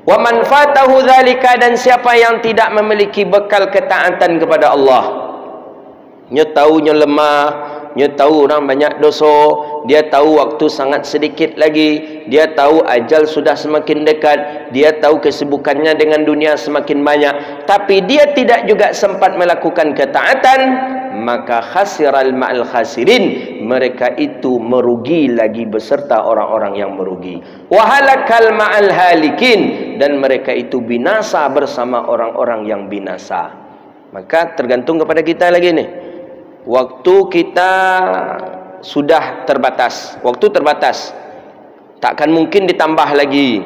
Wa man fatahu dzalika, dan siapa yang tidak memiliki bekal ketaatan kepada Allah, nya tahu nya lemah, nya tahu orang banyak dosa, dia tahu waktu sangat sedikit lagi, dia tahu ajal sudah semakin dekat, dia tahu kesibukannya dengan dunia semakin banyak, tapi dia tidak juga sempat melakukan ketaatan, maka khasiral ma'al khasirin, mereka itu merugi lagi beserta orang-orang yang merugi. Wa halakal ma'al halikin, dan mereka itu binasa bersama orang-orang yang binasa. Maka tergantung kepada kita lagi nih. Waktu kita sudah terbatas, waktu terbatas, takkan mungkin ditambah lagi.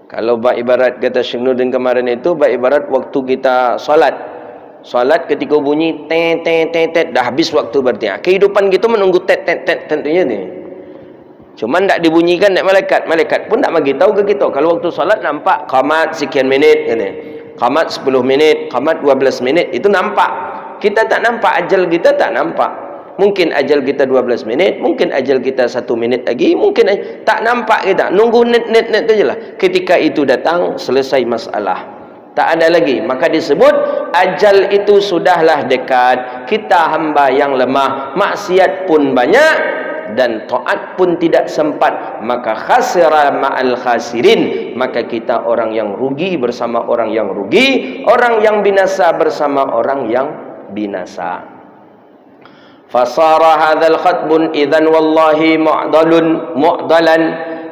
Kalau bak ibarat kata Syekh Nurdin kemarin itu, bak ibarat waktu kita solat ketika bunyi tet tet tet tet, dah habis waktu berarti. Kehidupan kita menunggu tet tet tet tentunya ni. Cuma tak dibunyikan oleh malaikat. Malaikat pun tak bagi tahu ke kita. Kalau waktu solat nampak qamat sekian minit kan. Qamat 10 minit, qamat 12 minit, itu nampak. Kita tak nampak ajal kita, tak nampak. Mungkin ajal kita 12 minit, mungkin ajal kita 1 minit lagi, mungkin tak nampak kita. Nunggu net tu je lah. Ketika itu datang, selesai masalah. Tak ada lagi. Maka disebut ajal itu sudahlah dekat. Kita hamba yang lemah, maksiat pun banyak dan taat pun tidak sempat. Maka khasira ma'al khasirin, maka kita orang yang rugi bersama orang yang rugi, orang yang binasa bersama orang yang binasa. Fasara hadzal khatbun idzan wallahi mu'dalan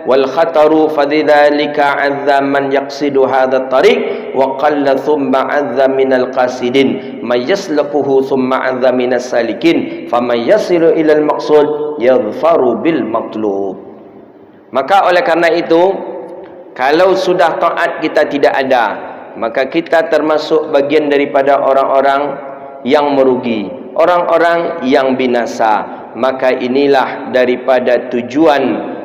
wal khataru fadzalika 'azza man yaqsidu hadzal tariq wa qalla thumma 'azza minal qasidin may yaslaquhu thumma 'azza minas salikin faman yasilu ilal maqsud yadhfaru bil matlub. Maka oleh karena itu, kalau sudah taat kita tidak ada, maka kita termasuk bagian daripada orang-orang yang merugi, orang-orang yang binasa. Maka inilah daripada tujuan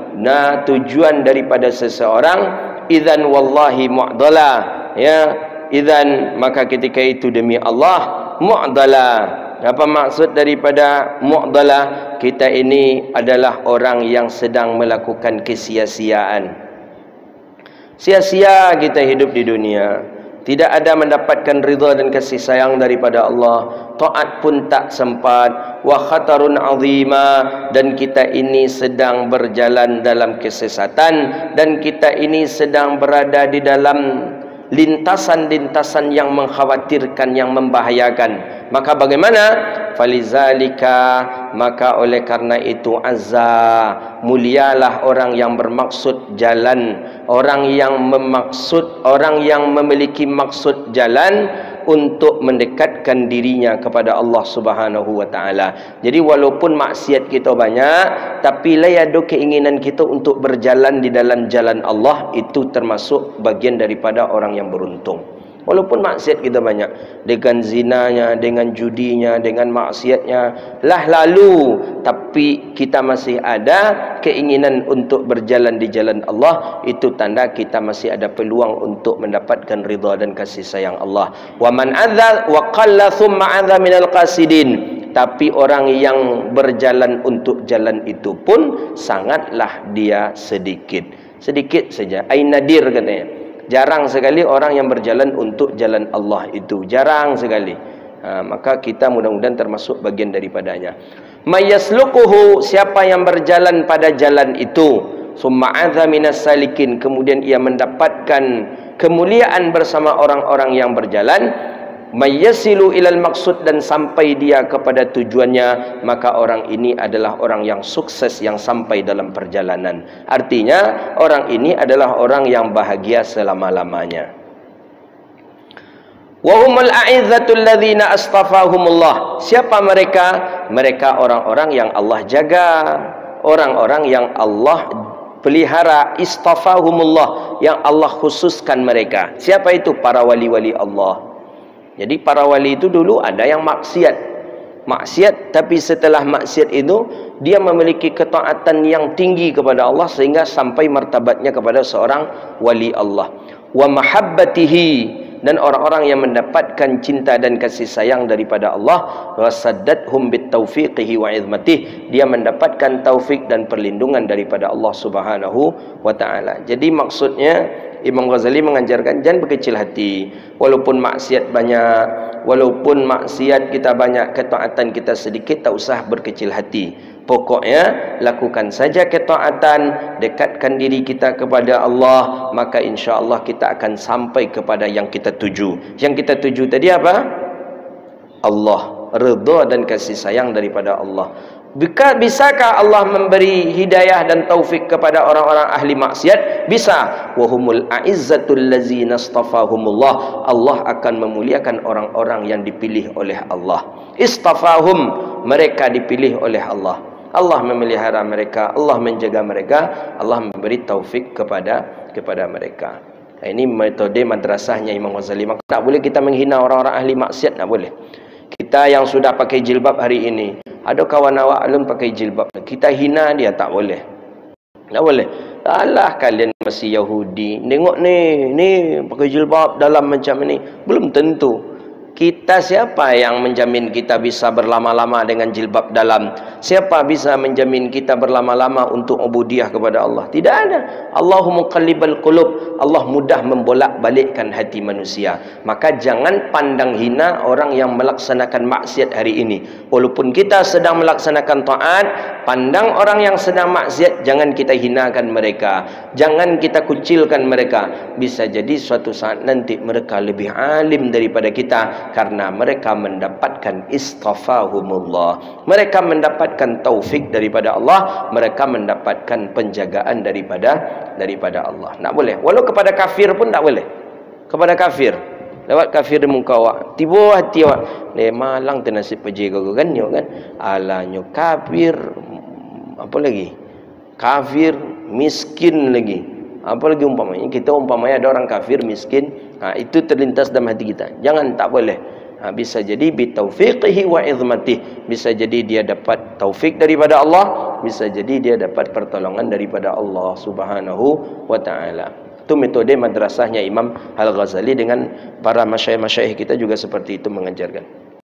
daripada seseorang, idzan wallahi mu'dala, ya, idzan, maka ketika itu demi Allah, mu'dala. Apa maksud daripada mu'dala? Kita ini adalah orang yang sedang melakukan kesia-siaan. Sia-sia kita hidup di dunia. Tidak ada mendapatkan ridha dan kasih sayang daripada Allah. Taat pun tak sempat. Wa khatarun azima, dan kita ini sedang berjalan dalam kesesatan, dan kita ini sedang berada di dalam lintasan-lintasan yang mengkhawatirkan, yang membahayakan. Maka bagaimana? Falizalika, maka oleh karena itu, azza, mulialah orang yang bermaksud jalan, orang yang memiliki maksud jalan untuk mendekatkan dirinya kepada Allah Subhanahu wa taala. Jadi walaupun maksiat kita banyak, tapi layadu keinginan kita untuk berjalan di dalam jalan Allah, itu termasuk bagian daripada orang yang beruntung. Walaupun maksiat kita banyak, dengan zinanya, dengan judinya, dengan maksiatnya lah lalu, tapi kita masih ada keinginan untuk berjalan di jalan Allah, itu tanda kita masih ada peluang untuk mendapatkan ridha dan kasih sayang Allah. Wa man adza wa qalla thumma adza minal qasidin, tapi orang yang berjalan untuk jalan itu pun sangatlah dia sedikit saja. Ai nadir katanya. Jarang sekali orang yang berjalan untuk jalan Allah itu, jarang sekali. Maka kita mudah-mudahan termasuk bagian daripadanya. Mayasluquhu, siapa yang berjalan pada jalan itu, summa adza minas salikin, kemudian ia mendapatkan kemuliaan bersama orang-orang yang berjalan, mayasilu ilal maksud, dan sampai dia kepada tujuannya, maka orang ini adalah orang yang sukses, yang sampai dalam perjalanan. Artinya orang ini adalah orang yang bahagia selama-lamanya. Wa humul a'izzatul ladzina astafahumullah. Siapa mereka? Mereka orang-orang yang Allah jaga, orang-orang yang Allah pelihara, istafahumullah, yang Allah khususkan mereka. Siapa itu? Para wali-wali Allah. Jadi para wali itu dulu ada yang maksiat, tapi setelah maksiat itu dia memiliki ketaatan yang tinggi kepada Allah sehingga sampai martabatnya kepada seorang wali Allah. Wa mahabbatihi, dan orang-orang yang mendapatkan cinta dan kasih sayang daripada Allah. Wa saddathum bit taufiqihi wa izmatih, dia mendapatkan taufik dan perlindungan daripada Allah Subhanahu wa taala. Jadi maksudnya Imam Ghazali mengajarkan jangan berkecil hati. Walaupun maksiat banyak, walaupun maksiat kita banyak, ketaatan kita sedikit, tak usah berkecil hati. Pokoknya lakukan saja ketaatan, dekatkan diri kita kepada Allah, maka insya-Allah kita akan sampai kepada yang kita tuju. Yang kita tuju tadi apa? Allah, redha dan kasih sayang daripada Allah. Bisakah Allah memberi hidayah dan taufik kepada orang-orang ahli maksiat? Bisa. Wahumul a'izzatul ladzina istafahumullah. Allah akan memuliakan orang-orang yang dipilih oleh Allah. Istafahum, mereka dipilih oleh Allah. Allah memelihara mereka, Allah menjaga mereka, Allah memberi taufik kepada mereka. Ini metode madrasahnya Imam Ghazali. Maka tak boleh kita menghina orang-orang ahli maksiat, tak boleh. Kita yang sudah pakai jilbab hari ini, ada kawan awak belum pakai jilbab, kita hina dia, tak boleh. Tak boleh. Alah kalian masih Yahudi, tengok ni pakai jilbab dalam macam ni. Belum tentu. Kita siapa yang menjamin kita bisa berlama-lama dengan jilbab dalam? Siapa bisa menjamin kita berlama-lama untuk ubudiyah kepada Allah? Tidak ada. Allahu muqallibal qulub. Allah mudah membolak-balikkan hati manusia. Maka jangan pandang hina orang yang melaksanakan maksiat hari ini. Walaupun kita sedang melaksanakan taat, pandang orang yang sedang maksiat, jangan kita hinakan mereka. Jangan kita kucilkan mereka. Bisa jadi suatu saat nanti mereka lebih alim daripada kita, karena mereka mendapatkan istafahumullah, mereka mendapatkan taufik daripada Allah, mereka mendapatkan penjagaan daripada Allah. Tak boleh. Walau kepada kafir pun tak boleh. Kepada kafir, lewat kafir di muka awak, tiba hati awak, malang tenasib peji kau kan, kan? Alanya kafir, apa lagi? Kafir miskin lagi. Apa lagi umpamanya? Kita umpamanya ada orang kafir miskin, itu terlintas dalam hati kita. Jangan, tak boleh. Bisa jadi bitaufiqihi wa izmatih. Bisa jadi dia dapat taufik daripada Allah, bisa jadi dia dapat pertolongan daripada Allah Subhanahu wa taala. Itu metode madrasahnya Imam Al-Ghazali, dengan para masyayikh kita juga seperti itu mengajarkan.